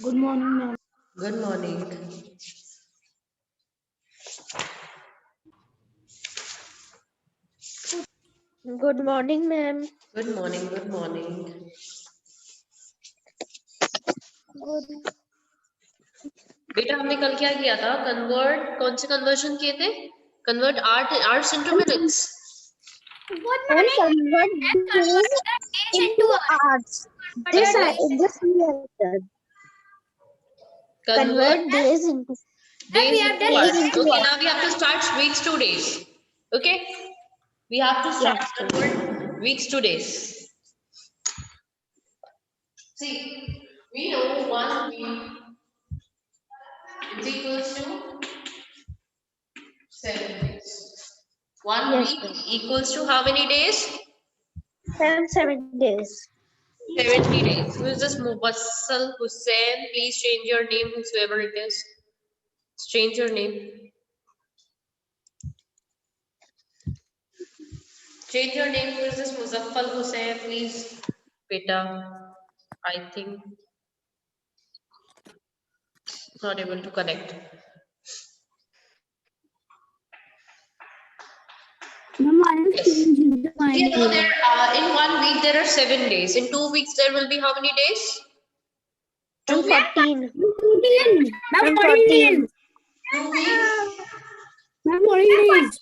Good morning, ma'am. Good morning. Good morning, ma'am. Good morning. Good morning. Good. बेटा हमने कल क्या किया था? कन्वर्ट कौन से कन्वर्जन किए थे? Convert arts into minutes. And convert this into arts. This we have done. Convert days into days into hours. into Okay, hours. now we have to start weeks to days. Okay, we have to start Yes, ma'am. convert weeks to days. See, we know 1 week is equals to 7 days. 1 Yes, week ma'am. equals to how many days? 7 days. 70 days. Who is this? Mubassal Hussain. Please change your name, whosoever it is. Change your name. Change your name. Who is this? Muzaffal Hussain. Please. Beta. I think not able to connect. Ma'am, I have changed my You know, name. in 1 week there are 7 days. In 2 weeks there will be how many days? 2 And weeks. 14. 14. Ma'am, And 14 days. 14. 2 weeks. Ma'am, 14 days.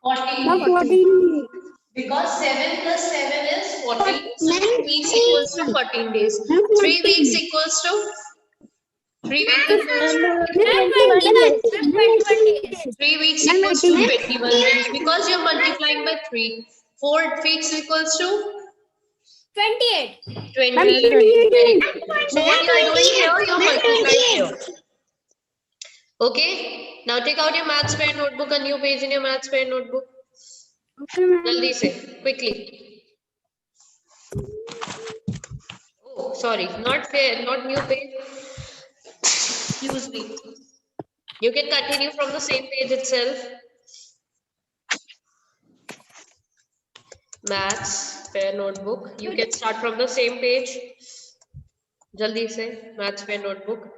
14. Ma'am, 14 days. Because 7 plus 7 is 14. So 2 weeks equals to 14 days. Ma'am, 3 weeks 14. equals to 3 weeks equals to And 21 days. days. 3 weeks Ma'am, equals to 18. 21 days because you're multiplying by 3. 4 weeks equals to 28. 20. Ma'am, Very 28 days. good. So what you are doing here, you're multiplying here. Okay. Now take out your maths pen notebook, a new page in your maths pen notebook. Okay, ma'am. Jaldi se, quickly. Oh, sorry, not fair, not new page. Excuse me. You can continue from the same page itself. Maths, pair notebook. You can start from the same page. Jaldi se, maths pair notebook.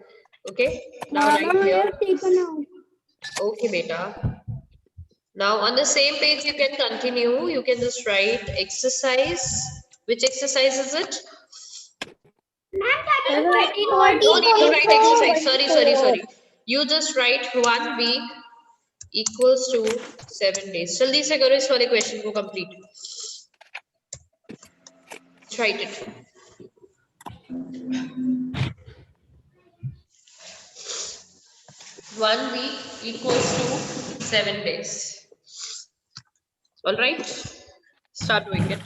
Okay. Now Ma'am, right I here. have taken out. Okay, beta. Now on the same page you can continue. You can just write exercise. Which exercise is it? No need to write exercise. Sorry. You just write 1 week equals to 7 days. Jaldi se karo is wale question ko complete. Let's write it. One week equals to 7 days. All right, start doing it.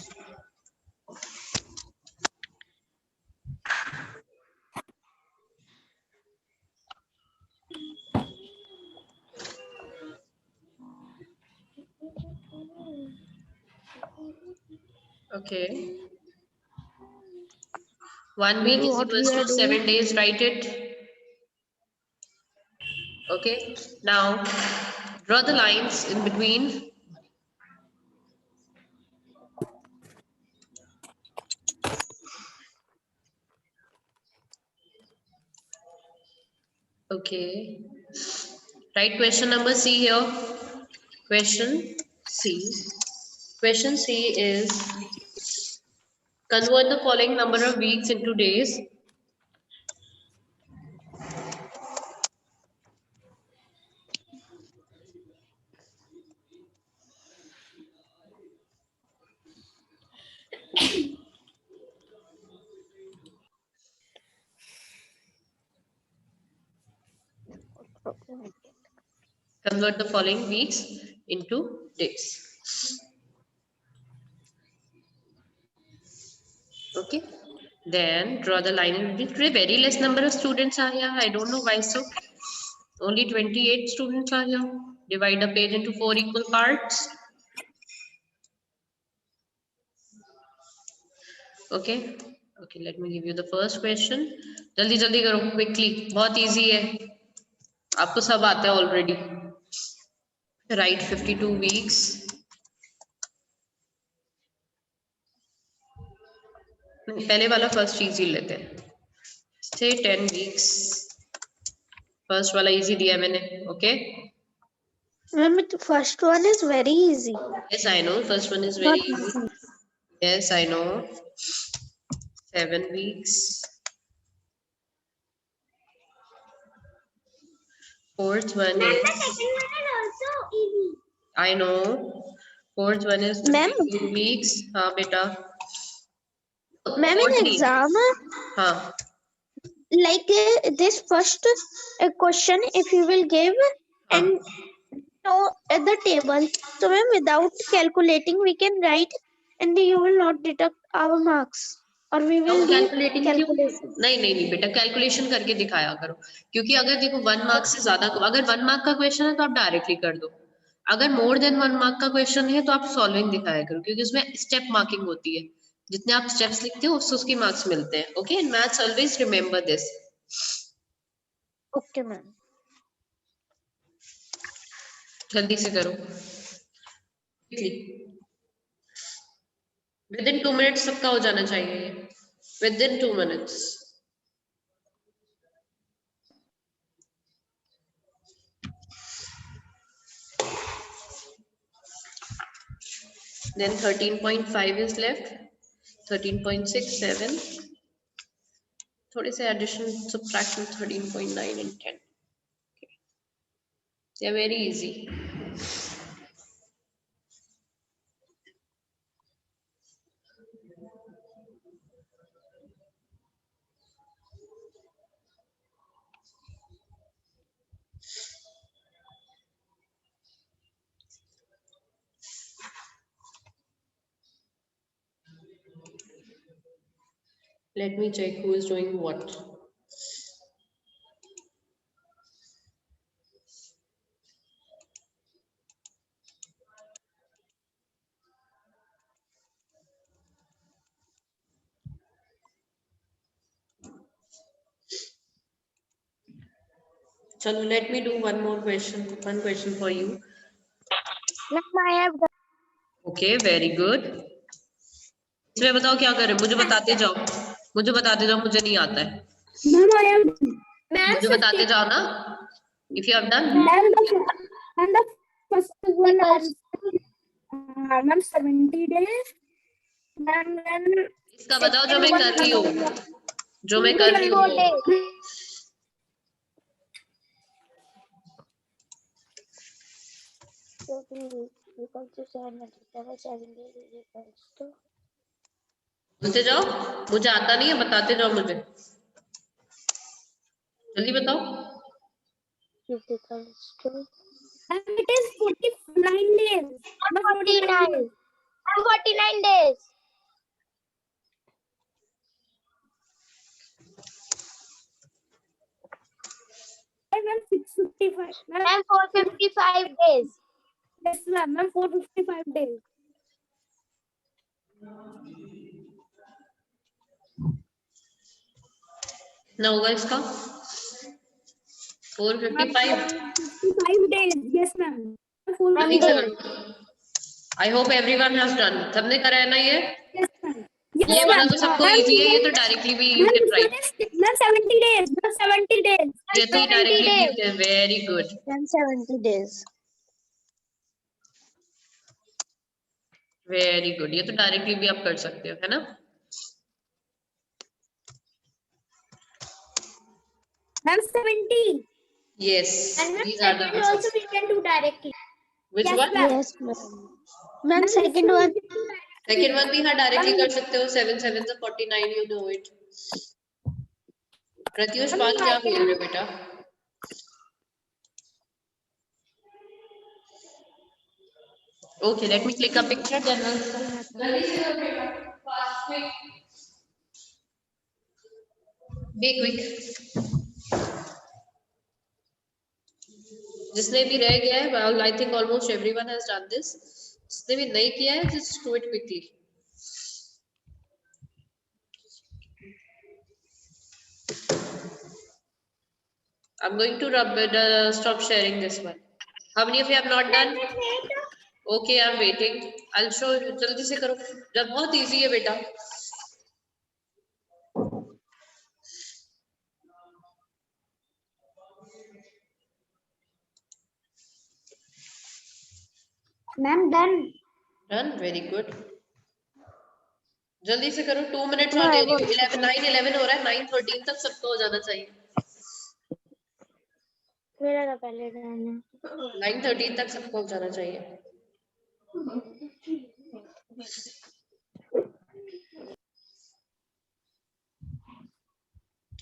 Okay. 1 week is What we equals are to 7 doing? days. Write it. Okay. Now draw the lines in between. Okay. Write question number C here. Question C. Question C is convert the following number of weeks into days. Convert the following weeks into days. Okay. Then draw the line in between. Today very less number of students are here. I don't know why so. Only 28 students are here. Divide the page into 4 equal parts. Okay. Okay, let me give you the first question. जल्दी जल्दी करो quickly. बहुत easy है. आपको सब आता है already. Write 52 weeks. पहले वाला फर्स्ट चीज ही लेते हैं. say 10 weeks. First वाला easy दिया है मैंने, okay? Ma'am, the first one is very easy. Yes, I know. First one is Not very easy. easy. Yes, I know. 7 weeks. Fourth one Ma'am, is, the second one is also easy. I know. Fourth one is Ma'am. 15 weeks. हाँ बेटा. Ma'am, in 14. exam, हाँ. like this first question, if you will give हाँ. and know at the table, so ma'am, without calculating, we can write, and you will not deduct our marks, or we will do calculating क्यों? calculation. नहीं बेटा, calculation करके दिखाया करो, क्योंकि अगर देखो 1 मार्क से ज्यादा, अगर 1 मार्क का क्वेश्चन है तो आप डायरेक्टली कर दो, अगर मोर देन 1 मार्क का क्वेश्चन है तो आप सॉल्विंग दिखाया करो, क्योंकि उसमें स्टेप मार्किंग होती है, जितने आप स्टेप्स लिखते हो उससे उसके मार्क्स मिलते हैं. Okay, in maths always remember this. Okay, ma'am. जल्दी से करो, विद इन 2 मिनट्स सबका हो जाना चाहिए, with in 2 minutes. Then 13.5 is left. 13.6, 7. थोड़े से addition, subtraction, 13.9 and 10. Okay. They are very easy. Let me check who is doing what. Chalo, let me do one question for you. Ma'am, I have done. Okay, very good. इसमें बताओ क्या करें, मुझे बताते जाओ, मुझे नहीं आता है. Ma'am, I am. Ma'am, मुझे बताते जाओ ना. If you have done. Ma'am, the first one is ma'am 70 days. Ma'am, then इसका बताओ जो मैं कर रही हूँ, जो मैं कर रही हूँ. बोलते जाओ, मुझे आता नहीं है, बताते जाओ मुझे, जल्दी बताओ. ma'am, it is 49 days. Ma'am, 49 days. 49 days. Ma'am, 655. Ma'am, 455 days. Yes, ma'am. Ma'am, 455 days. ना होगा इसका 455. 55 days. Yes, ma'am. जल्दी से करो. I hope everyone has done. सबने करा है ना ये? Yes, ma'am. ये वाला तो सबको इजी है, ये तो डायरेक्टली भी you can write. Ma'am, 70 days. Ma'am, 70 days. ये तो डायरेक्टली भी you can. Very good. Ma'am, 70 days. Very good. ये तो डायरेक्टली भी आप कर सकते हो, है ना? Ma'am, 70. Yes. And ma'am, These are the second also we can do directly. Which Yes, one? ma'am. Yes, ma'am. Ma'am, second one. Second one भी हाँ डायरेक्टली कर सकते हो. 7 7 से 49, you know it. प्रत्युष पाल क्या खेल रहे हो बेटा? Okay, let me click a picture. Then be quick. जिसने भी रह गया है, well, I think almost everyone has done this. जिसने भी नहीं किया है, just do it quickly. I'm going to stop sharing this one. How many of you have not done? Okay, I'm waiting. I'll show you. जल्दी से करो. जब बहुत easy है बेटा. Ma'am done. Done, very good. जल्दी से करो, 2 मिनट्स और No, दे I रही हूँ। want 9:11 हो रहा है, 9:13 तक सबको हो जाना चाहिए। मेरा तो पहले डन है। 9:13 तक सबको हो जाना चाहिए।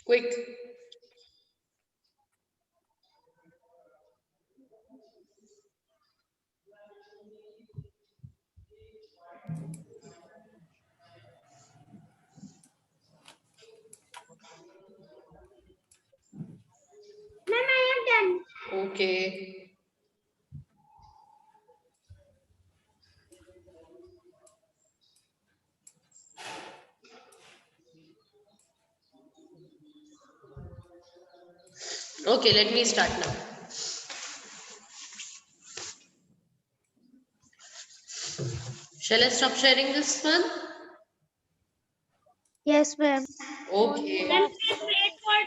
Quick. Ma'am I am done. Okay, okay, let me start now. Shall I stop sharing this one? Yes, ma'am. Okay, Then please wait for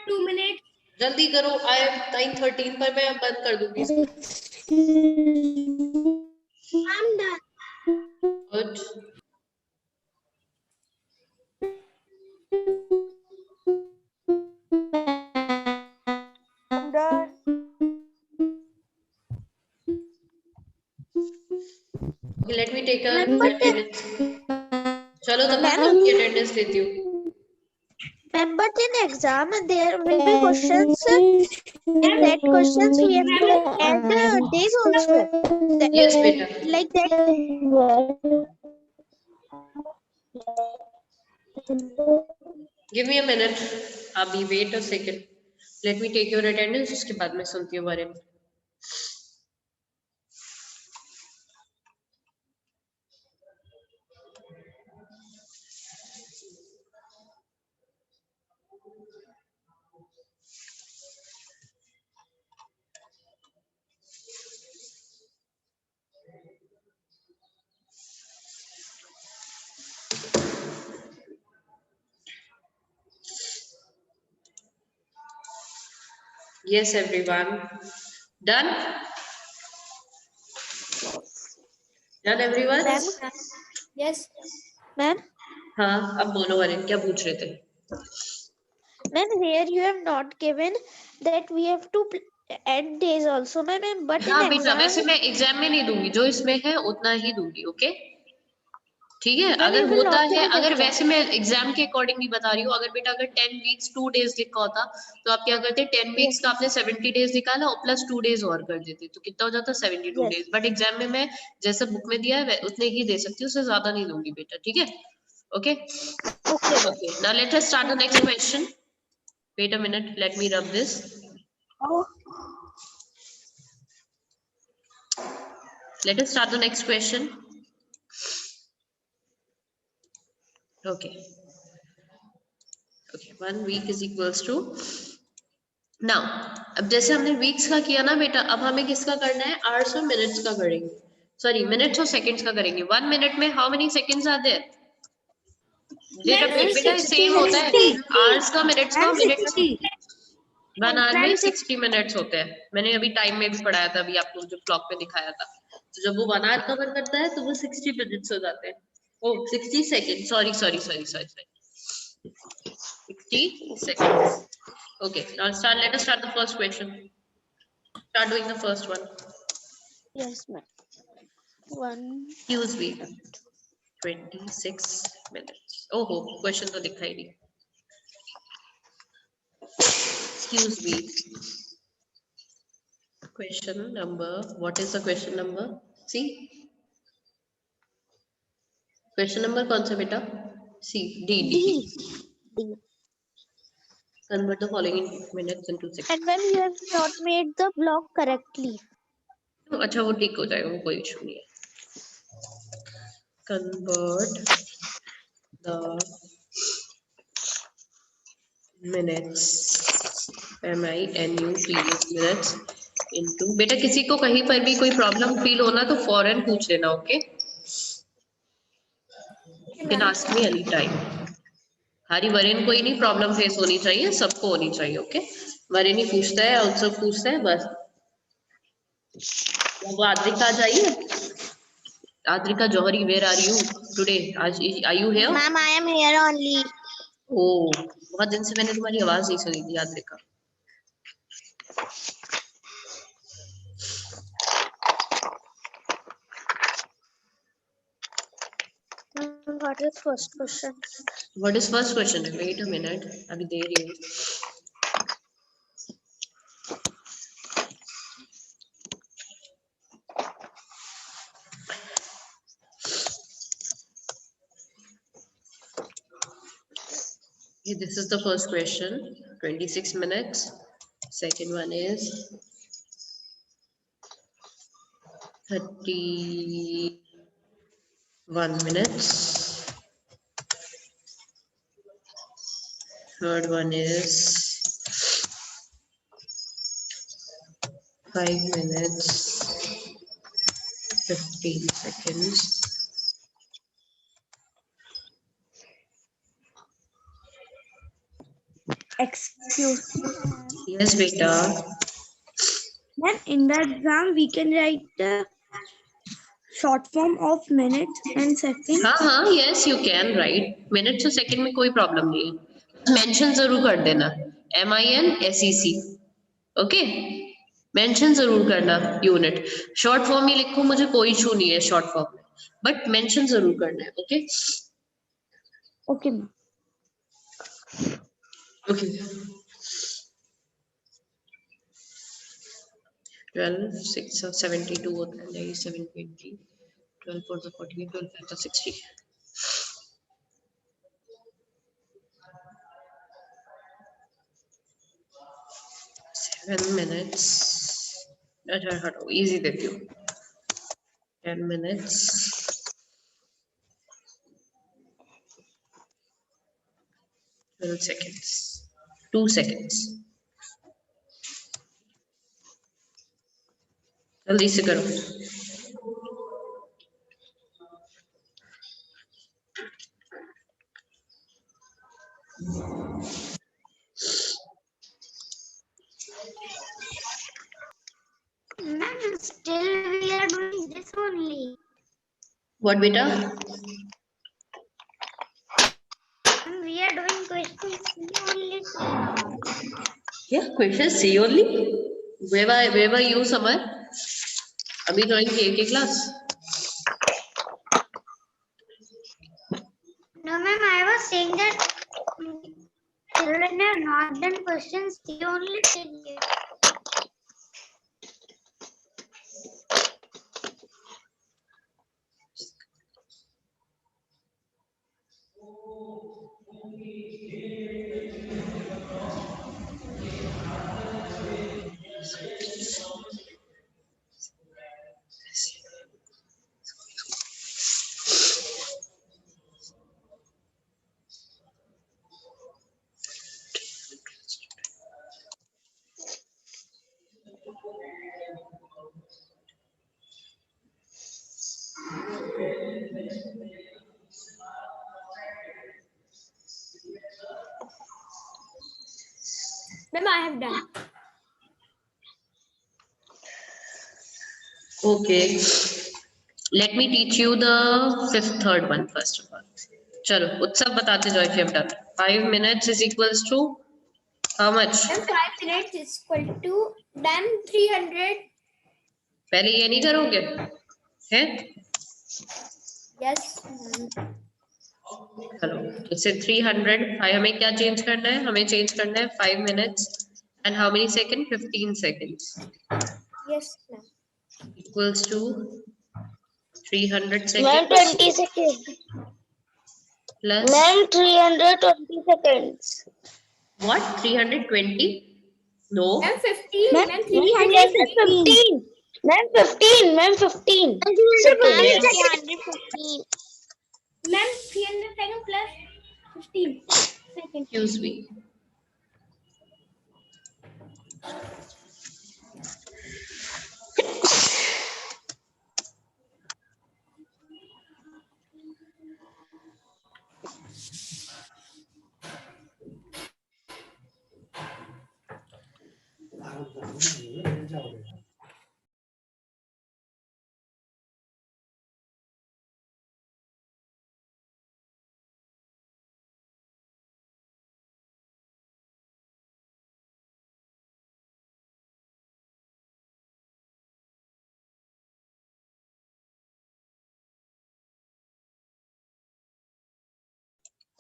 2 minutes. जल्दी करो। I am 9:13 पर मैं अब बंद कर दूंगी इसको। I'm done. Good. I'm done. Okay, let me take a Ma'am, but attendance. चलो तब तक मैं Ma'am? आपकी अटेंडेंस लेती हूँ। ma'am, but in exam there will be questions. In that questions we have to add days also. Yes, बेटा। Like that. Give me a minute. अभी wait a second. Let me take your attendance. उसके बाद मैं सुनती हूँ बारे में। Yes, everyone. Done? Done, everyone? Ma'am? Yes. Ma'am? हाँ, अब बोलो अरे क्या पूछ रहे थे? Ma'am, here you have not given that we have to add days also, ma'am. But हाँ in बेटा, वैसे exam, मैं एग्जाम में नहीं दूंगी, जो इसमें है उतना ही दूंगी। ओके, ठीक है। ma'am, अगर you will होता not give है, in अगर exam. वैसे मैं एग्जाम के अकॉर्डिंग नहीं बता रही हूँ, अगर बेटा अगर 10 वीक्स 2 डेज लिखा होता तो आप क्या करते? 10 वीक्स का आपने 70 डेज निकाला और प्लस 2 डेज और कर देते, तो कितना हो जाता? 72 Yes. डेज। बट एग्जाम में मैं जैसे बुक में दिया है उतने ही दे सकती हूँ, उससे ज्यादा नहीं दूंगी बेटा, ठीक है? Okay Okay, ma'am. Okay, now let us start the next question. Wait a minute, let me rub this. Oh. Let us start the next question. Okay. Okay, 1 week is equals to now. अब जैसे हमने weeks का किया ना बेटा, अब हमें किसका करना है? आवर्स और मिनट्स का करेंगे। सॉरी, मिनट्स और सेकंड्स का करेंगे। 1 मिनट में how many seconds are there? बेटा Ma'am, बेटा 60. सेम होता है, आवर्स का, मिनट्स का, Ma'am, मिनट्स 60. 1 आवर में Ma'am, 60 मिनट्स होते हैं। मैंने अभी टाइम में भी पढ़ाया था, अभी आपको जो क्लॉक पे दिखाया था। तो जब वो 1 आवर कवर करता है तो वो 60 मिनट्स हो जाते हैं। ओह 60 second, sorry 60 seconds. Okay, now let us start the first question. Start doing the first one. Yes, ma'am. 1. Excuse me. 26 minutes. Oh, question तो दिखा ही नहीं. Excuse me. Question number. What is the question number? See. Question number कौन सा बेटा? C. D. Convert the following in minutes into seconds. And when you have not made the block correctly. अच्छा वो ठीक हो जाएगा, वो कोई इशू नहीं है. Convert the minutes minutes into. बेटा किसी को कहीं पर भी कोई प्रॉब्लम फील होना तो फौरन पूछ लेना. Okay, you can ask me any time. Hari Varane कोई नहीं प्रॉब्लम फेस होनी चाहिए, सबको होनी चाहिए. ओके, वरेन ही पूछता है और सब पूछता है बस. वो आद्रिक आ जाइए. Adrika Johari, where are you today? Are you here? Ma'am, I am here only. Oh, बहुत दिन से मैंने तुम्हारी आवाज नहीं सुनी थी Adrika. What is first question? What is first question? Wait a minute. अभी दे रही हूँ. Okay, this is the first question. 26 minutes. Second one is 31 minutes. Third one is 5 minutes 15 seconds. Excuse me. Yes, beta. Then in the exam we can write the short form of minutes and seconds. हाँ, yes, you can write. Minutes और second में कोई problem नहीं है. Mention जरूर कर देना. MIN SEC. Okay? Mention जरूर करना unit. Short form ही लिखो, मुझे कोई इशू नहीं है short form में. But mention जरूर करना है. Okay? Okay, ma'am. Okay. 12, 6 or 72 होता है, नहीं 720. 12 4 to 48, 12 5 to 60. 7 minutes. अच्छा हटो, easy देती हूँ. 10 minutes. 12 seconds. 2 seconds. जल्दी से करो. Ma'am, still we are doing this only. What beta? We are doing questions only. Yeah, question C only. Where were you, Samar? अभी join किए क्या class? No, ma'am, I was saying that children are not done questions. They only take it. Ma'am, I have done. Okay. Let me teach you the third one first of all. चलो उत्सव बताते जाओ if you have done. 5 minutes is equals to how much? Then 5 minutes is equal to then 300. पहले ये नहीं करोगे? हैं? Yes, ma'am. चलो इससे 300. 5 हमें क्या चेंज करना है? हमें चेंज करना है 5 minutes and how many seconds? 15 seconds Yes, ma'am. equals to 300 Ma'am, seconds 20 seconds. plus Ma'am, 320 seconds. what? 320? No. Ma'am, 15. Ma'am, Ma'am, 315. 315. Ma'am, 15. Ma'am, 15. Yes. 315. Ma'am, 300 seconds plus 15 seconds. Excuse me.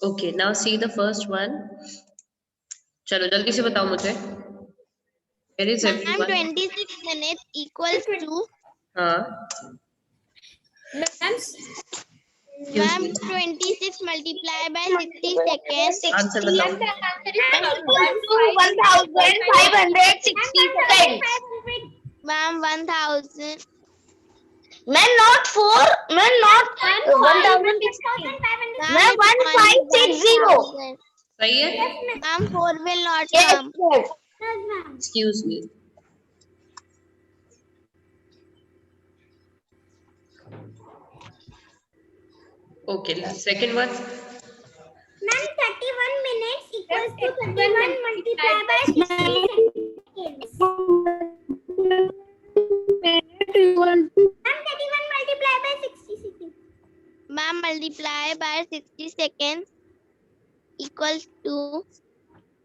Okay, now see the first one. चलो जल्दी से बताओ मुझे. Where is Ma'am, everyone? 26 minutes equals to. हाँ. Ma'am, Excuse me. 26 multiplied by 60 seconds. Answer बताओ. Equals to 1560 seconds. Ma'am, 1000. Man, not 4. Man, not 1000. Ma'am, 1560. सही है? Ma'am, 4 will not Yes, come. yes. Excuse me. Okay, second one. Ma'am, 31 minutes equals to 31 multiplied by 60 seconds. Ma'am, 31 multiplied by 60 seconds. Ma'am, multiply by 60 seconds equals to.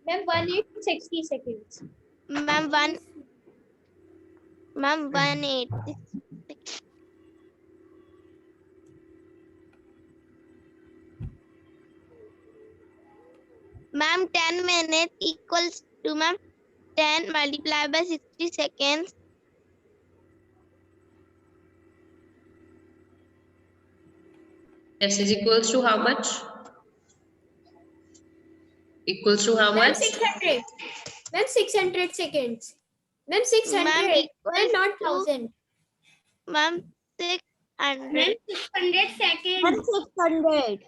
Ma'am, 1860 seconds. Ma'am, 186. Ma'am, 10 minutes equals to, ma'am, 10 multiplied by 60 seconds. S is equals to how much? Equals to how Ma'am, much? 600. Ma'am, 600 seconds. Ma'am, 600. Ma'am, Ma'am, equals not to. 1000. Ma'am, 600. 600 seconds. 600.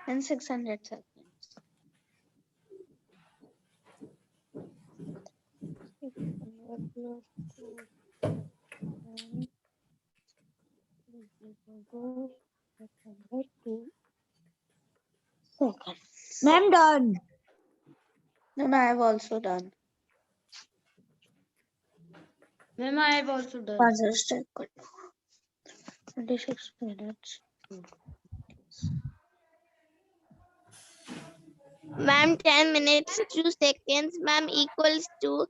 And 600 seconds. Ma'am, done. Ma'am, I have also done. Ma'am, I have also done. 26 minutes. Ma'am, 10 minutes 2 seconds. Ma'am, equals to.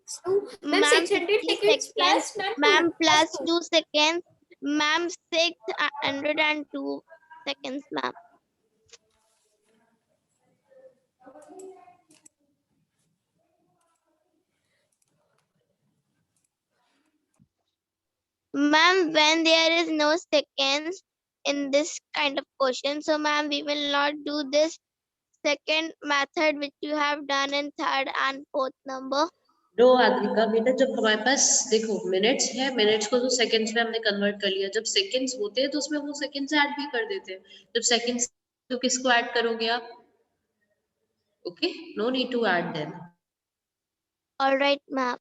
Ma'am, Ma'am, 600 60 seconds plus. Ma'am, plus two. 2 seconds. Ma'am, 602 seconds, ma'am. Ma'am, when there is no seconds in this kind of question, so ma'am, we will not do this second method which you have done in third and fourth number. No Adrika बेटा, जब हमारे पास देखो minutes है, minutes को तो seconds में हमने convert कर लिया. जब सेकंड्स होते हैं तो उसमें वो सेकंड्स ऐड भी कर देते हैं. जब सेकंड्स तो किसको ऐड करोगे आप? Okay, no need to add them. All right, ma'am.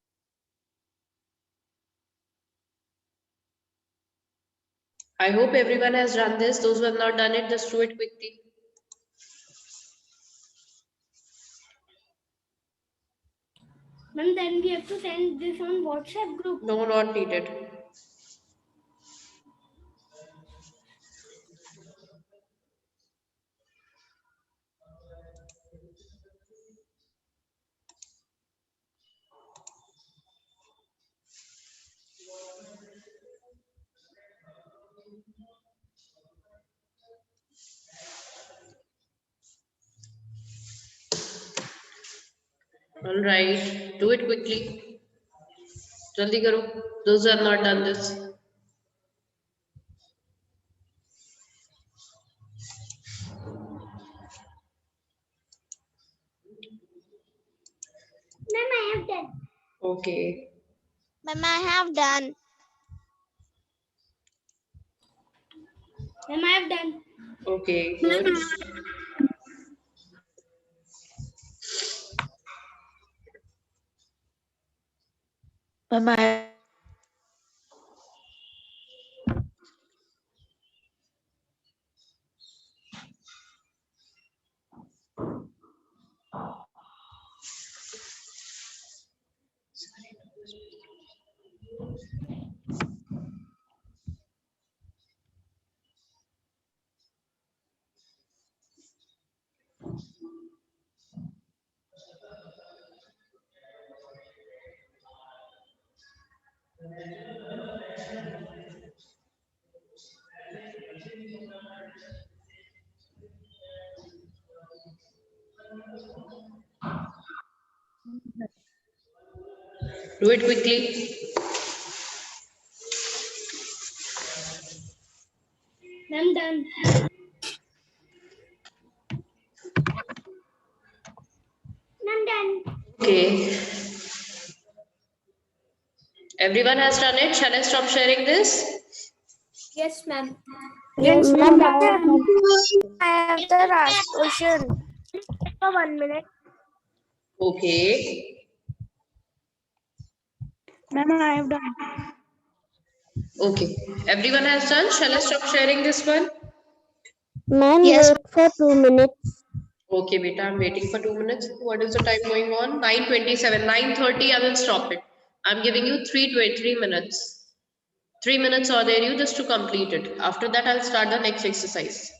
I hope everyone has done this. Those who have not done it, just do it quickly. Ma'am, then we have to send this on WhatsApp group. No, not needed. All right, do it quickly. Jaldi karo. Those who have not done this. Ma'am, I have done. Okay. Ma'am, I have done. Ma'am, I have done. Okay, good. Ma'am, I. Do it quickly. I'm done. I'm done. Okay. Everyone has done it. Shall I stop sharing this? Yes, ma'am. Yes, Ma'am, ma'am. I have the last question. For 1 minute. Okay. Ma'am, I have done. Okay. Everyone has done. Shall I stop sharing this one? Ma'am, Yes. wait for 2 minutes. Okay, beta, I'm waiting for 2 minutes. What is the time going on? 9:27, 9:30, I will stop it. I'm giving you 3 minutes. 3 minutes are there you just to complete it. After that, I'll start the next exercise.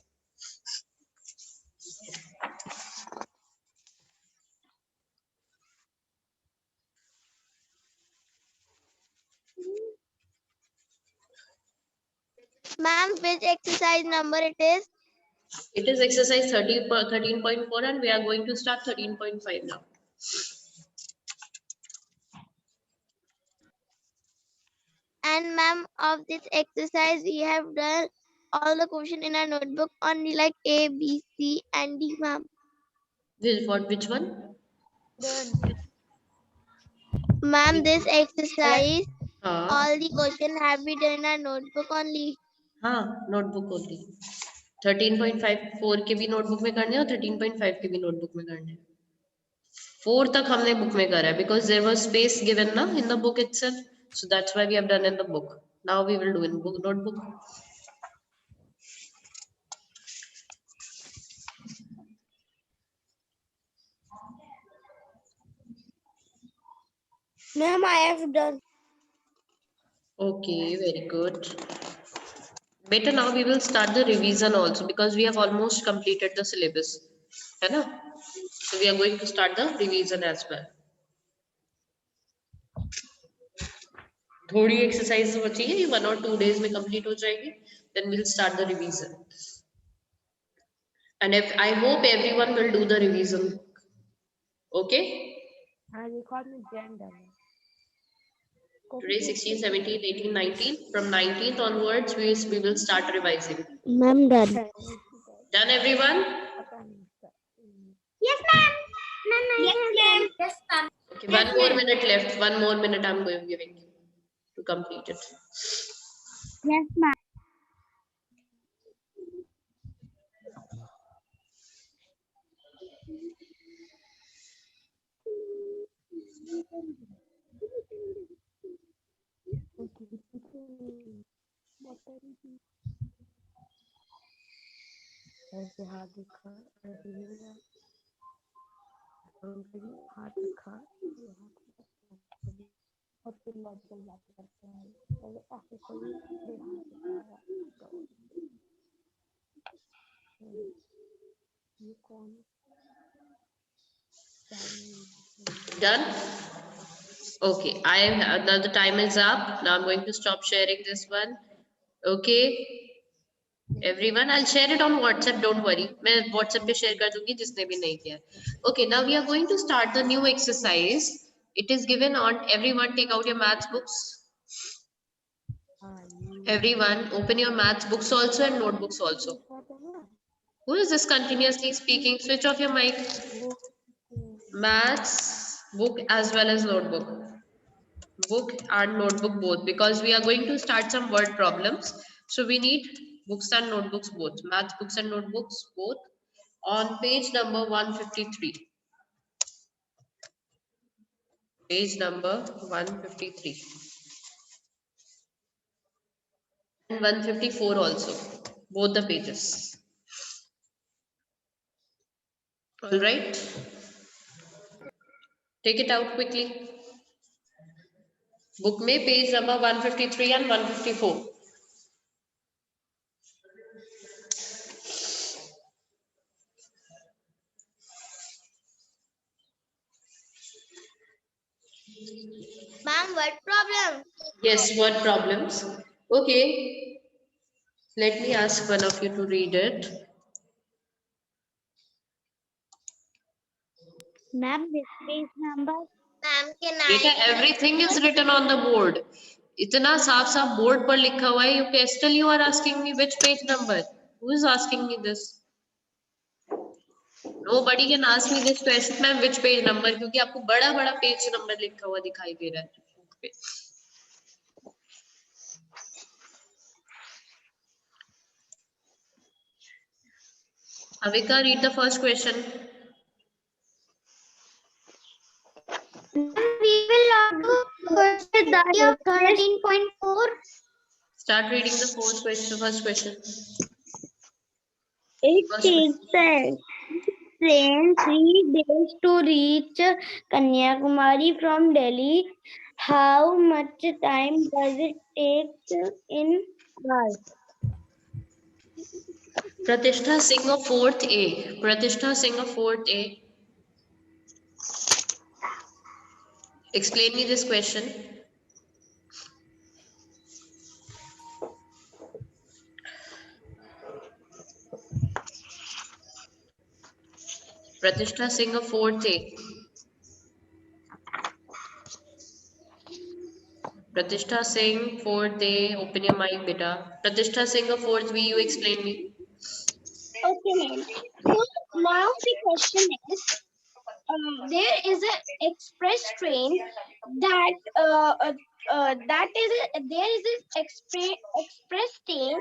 Ma'am, which exercise number it is? It is exercise 13.4 and we are going to start 13.5 now. And ma'am, of this exercise, we have done all the question in our notebook only like A, B, C, and D, ma'am. Which one? Ma'am, this exercise, हाँ all the question have been done in our notebook only. हाँ notebook only. 13.5 4 के भी notebook में करने और 13.5 के भी notebook में करने. 4 तक हमने book में करा है because there was space given ना in the book itself. So that's why we have done in the book. Now we will do in book notebook. Ma'am, I have done. Okay, very good. Better now we will start the revision also because we have almost completed the syllabus. है ना? So we are going to start the revision as well. थोड़ी exercise बची है, 1 or 2 days में complete हो जाएगी. Then we'll start the revision. And if I hope everyone will do the revision. Okay? Today 16, 17, 18, 19. From 19th onwards, we will start revising. Ma'am, done. Done, everyone? Yes, ma'am. Yes, ma'am. Yes, ma'am. Okay, one more minute left. One more minute I'm giving you to complete it. Yes, ma'am. Done? Okay, now the time is up. Now I'm going to stop sharing this one. Okay, everyone, I'll share it on WhatsApp. Don't worry. मैं WhatsApp पे share कर दूँगी जिसने भी नहीं किया. Okay, now we are going to start the new exercise. It is given on everyone. Take out your maths books. Everyone, open your maths books also and notebooks also. Who is this continuously speaking? Switch off your mic. Maths book as well as notebook. Book and notebook both because we are going to start some word problems. So we need books and notebooks both. Maths books and notebooks both on page number 153. Page number 153. And 154 also. Both the pages. All right. Take it out quickly. Book में page number 153 and 154. Ma'am, what problem? Yes, word problems. Okay. Let me ask one of you to read it. Ma'am, this page number. Ma'am के बेटा 9 everything is written on the board. इतना साफ साफ board पर लिखा हुआ है. You still you are asking me which page number? Who is asking me this? Nobody can ask me this question, ma'am, which page number? क्योंकि आपको बड़ा बड़ा पेज नंबर लिखा हुआ दिखाई दे रहा है. Avika, read the first question. We will not do question 13.4. Start reading the first question. It First question. takes train 3 days to reach Kanyakumari from Delhi. How much time does it take in hours? Pratishtha Singh of 4th A. Pratishtha Singh of 4th A. Explain me this question. Pratishtha Singh of 4th A. Pratishtha Singh, 4th A. Open your mic, beta. Pratishtha Singh of 4th B. You explain me. Okay, ma'am. So now the question is, there is an express train that there is an express train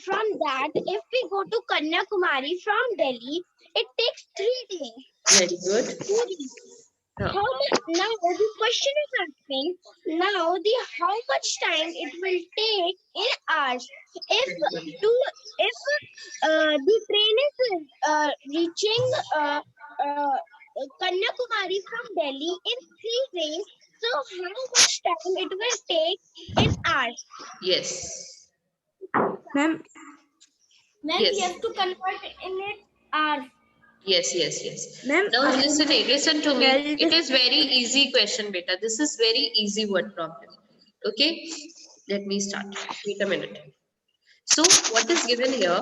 from that if we go to Kanyakumari from Delhi, it takes 3 days. Very good. 2 days. Huh. How much now? The question is asking now how much time it will take in hours if the train is reaching Kanyakumari from Delhi in 3 days. So how much time it will take in hours? Yes. Ma'am, Then Yes. we have to convert it in hours. Yes. Ma'am, Now listen to me. Well, It is very easy question, beta. This is very easy word problem. Okay, let me start. Wait a minute. So what is given here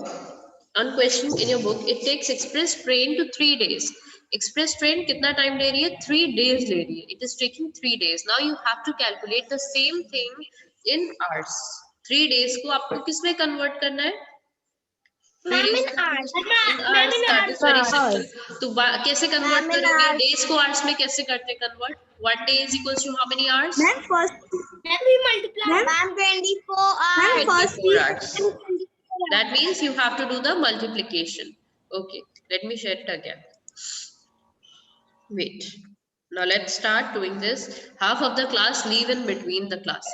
on question in your book? It takes express train to 3 days. Express train कितना time ले रही है? 3 days ले रही है. It is taking 3 days. Now you have to calculate the same thing in hours. 3 days को आपको किस में convert करना है? Ma'am, in hours. Hours, that is very simple. तो कैसे convert Ma'am, in करोगे? hours. Days को hours में कैसे करते हैं convert? 1 day is equals to how many hours? ma'am, first, Then we multiply. Ma'am? Ma'am, 24 hours. ma'am, first 24 we hours. That means you have to do the multiplication. Okay, let me share it again. Wait. Now let's start doing this. Half of the class leave in between the class.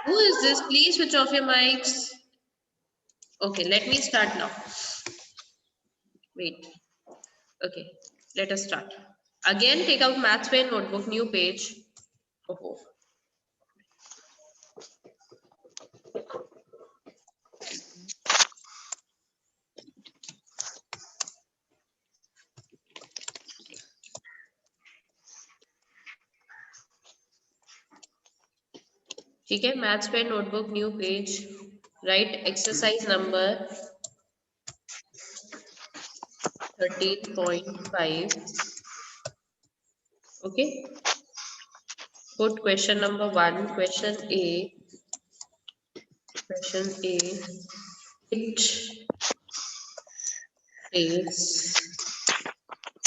Who is this? Please switch off your mics. Okay, let me start now. Wait. Okay, let us start. Again, take out maths pen notebook, new page. Oh. ठीक है, maths पे notebook new page, right exercise number 13.5. okay, put question number 1. Question A, it takes,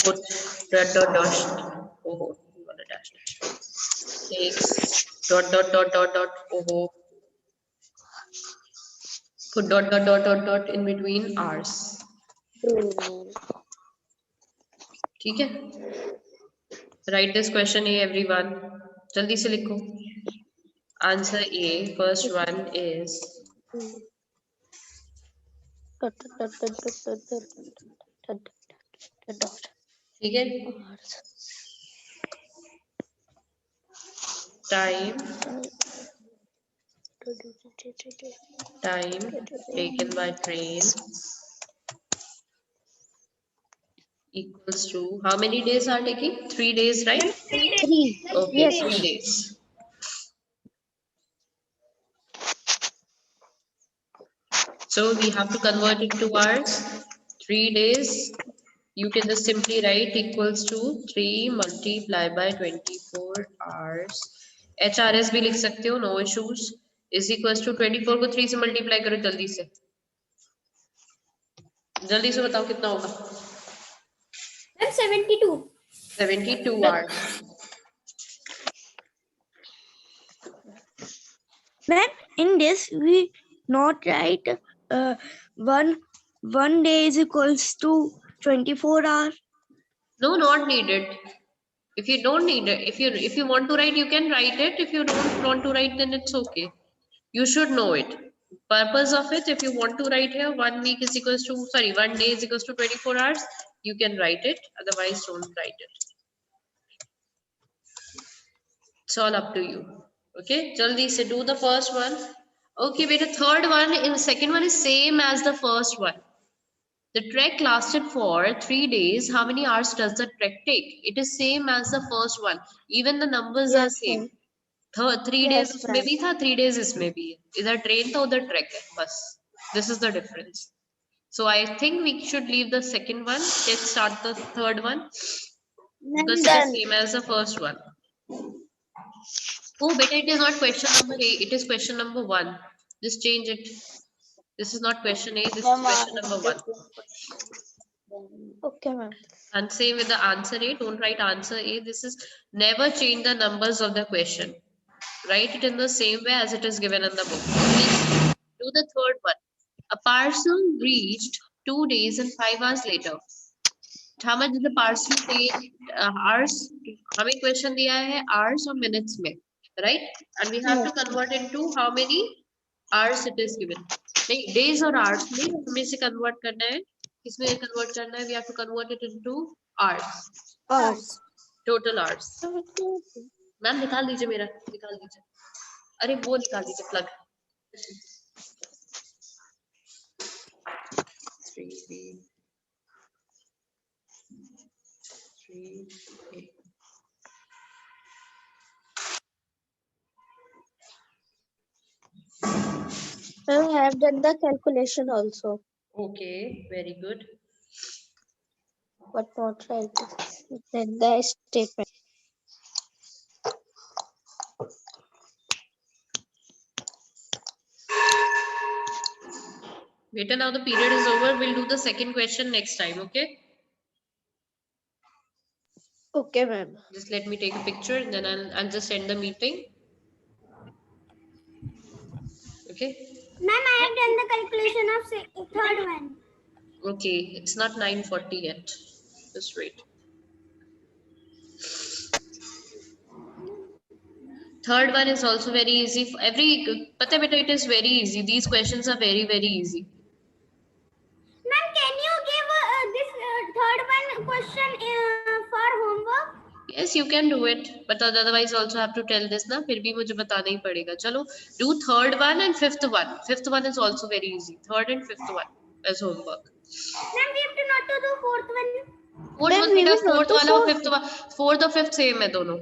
put dot oh, takes dot put dot in between hours. ठीक है, write this question A everyone. जल्दी से लिखो. Answer A, first one is ठीक है. Time taken by train equals to how many days are taking? 3 days, right? 3. Okay, Yes. 3 days. So we have to convert it to hours. 3 days. You can just simply write equals to 3 multiplied by 24 hours. HRS भी लिख सकते हो, no issues. Is equals to 24 को 3 से multiply करो जल्दी से. जल्दी से बताओ कितना होगा. Ma'am, 72. 72 hours. Ma'am, in this we not write one day is equals to 24 hours. No, not needed. If you don't need it, if you want to write, you can write it. If you don't want to write, then it's okay. You should know it. Purpose of it, if you want to write here, 1 week is equals to, sorry, 1 day is equals to 24 hours, you can write it. Otherwise, don't write it. It's all up to you. Okay, jaldi se do the first one. Okay, beta, third one in second one is same as the first one. The trek lasted for 3 days. How many hours does the trek take? It is same as the first one. Even the numbers are same. 3 days Yes, उसमें भी था, 3 days इसमें भी है. इधर train था, उधर track है, बस. This is the difference. So I think we should leave the second one. Let's start the third one. Because it is same as the first one. Oh, beta, it is not question number 8. It is question number 1. Just change it. This is not question 8. This is question number 1. Okay, ma'am. And same with the answer A. Don't write answer A. This is never change the numbers of the question. Write it in the same way as it is given in the book. Let's do the third one. A parcel reached 2 days and 5 hours later. How much did the parcel take? Hours. हमें question दिया है hours or minutes में, right? And we have to convert into how many hours it is given. नहीं, days और hours में हमें से convert करना है. किसमें convert करना है? We have to convert it into hours. Hours. Total hours. Ma'am निकाल दीजिए मेरा, निकाल दीजिए. अरे वो निकाल दीजिए plug. 3 8. I have done the calculation also, Okay, very good. but not right. Then the statement. Beta, now the period is over. We'll do the second question next time, okay? Okay, ma'am. Just let me take a picture and then I'll just end the meeting. Okay? Ma'am, I have done the calculation of third one. Okay, it's not 9:40 yet. Just wait. Third one is also very easy. Pata beta, it is very easy. These questions are very, very easy. Ma'am, can you give this third one question for homework? Yes, you can do it, but otherwise also have to tell this ना. फिर भी मुझे बताना ही पड़ेगा. चलो, do third one and fifth one. Fifth one is also very easy. Third and fifth one as homework. Ma'am, we have to not to do fourth one. Fourth one बेटा, fourth वाला और fifth वाला, fourth और fifth same है दोनों.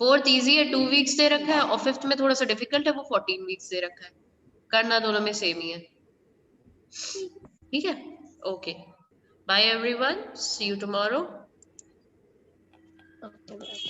Fourth easy है, 2 weeks दे रखा है, और fifth में थोड़ा सा difficult है, वो 14 weeks दे रखा है. करना दोनों में same ही है. ठीक है? Okay. Bye everyone. See you tomorrow. Okay, ma'am.